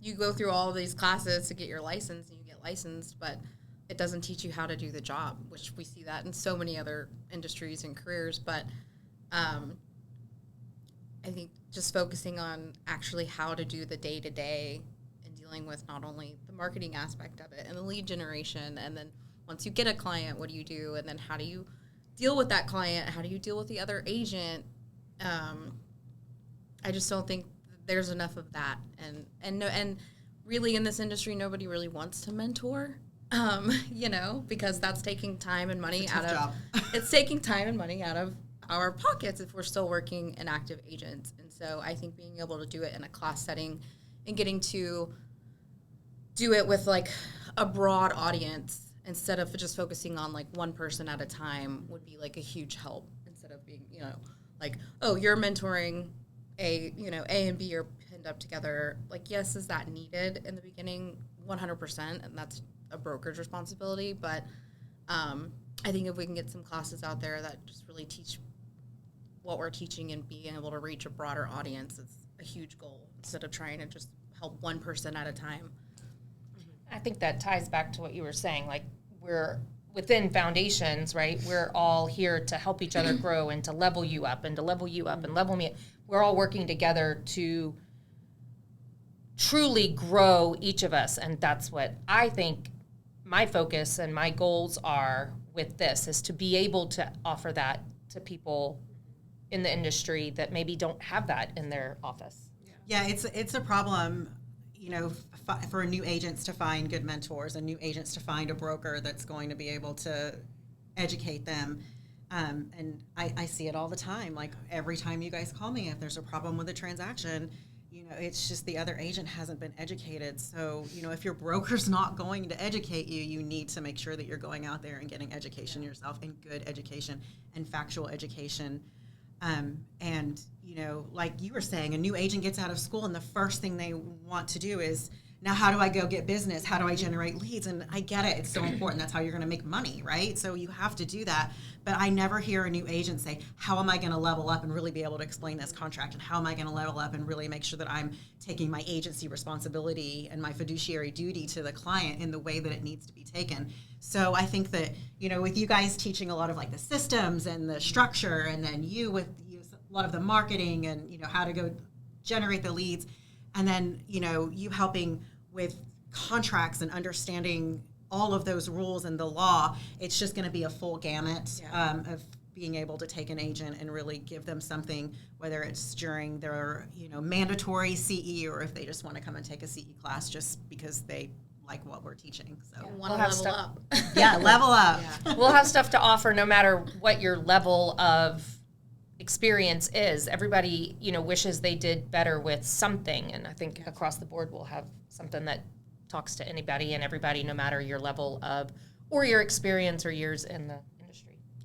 you go through all of these classes to get your license and you get licensed, but it doesn't teach you how to do the job, which we see that in so many other industries and careers. But I think just focusing on actually how to do the day-to-day and dealing with not only the marketing aspect of it and the lead generation, and then once you get a client, what do you do? And then how do you deal with that client? How do you deal with the other agent? I just don't think there's enough of that. And really in this industry, nobody really wants to mentor, because that's taking time and money out of it's taking time and money out of our pockets if we're still working an active agent. And so I think being able to do it in a class setting and getting to do it with like a broad audience instead of just focusing on like one person at a time would be like a huge help, instead of being, like, oh, you're mentoring A and B are pinned up together. Like, yes, is that needed in the beginning? 100%, and that's a brokerage responsibility. But I think if we can get some classes out there that just really teach what we're teaching and being able to reach a broader audience, it's a huge goal, instead of trying to just help one person at a time. I think that ties back to what you were saying. Like, we're within Foundations, right? We're all here to help each other grow and to level you up and to level you up and level me up. We're all working together to truly grow each of us. And that's what I think my focus and my goals are with this, is to be able to offer that to people in the industry that maybe don't have that in their office. Yeah, it's a problem, for new agents to find good mentors and new agents to find a broker that's going to be able to educate them. And I see it all the time. Like, every time you guys call me, if there's a problem with a transaction, it's just the other agent hasn't been educated. So, if your broker's not going to educate you, you need to make sure that you're going out there and getting education yourself, and good education and factual education. And, like you were saying, a new agent gets out of school and the first thing they want to do is, now how do I go get business? How do I generate leads? And I get it. It's so important. That's how you're going to make money, right? So you have to do that. But I never hear a new agent say, how am I going to level up and really be able to explain this contract? And how am I going to level up and really make sure that I'm taking my agency responsibility and my fiduciary duty to the client in the way that it needs to be taken? So I think that, with you guys teaching a lot of like the systems and the structure, and then you with a lot of the marketing and, how to go generate the leads, and then, you helping with contracts and understanding all of those rules and the law, it's just going to be a full gamut of being able to take an agent and really give them something, whether it's during their, mandatory CE, or if they just want to come and take a CE class just because they like what we're teaching. So We'll have level up. Yeah, level up. Yeah. We'll have stuff to offer no matter what your level of experience is. Everybody, wishes they did better with something, and I think across the board we'll have something that talks to anybody and everybody, no matter your level of or your experience or years in the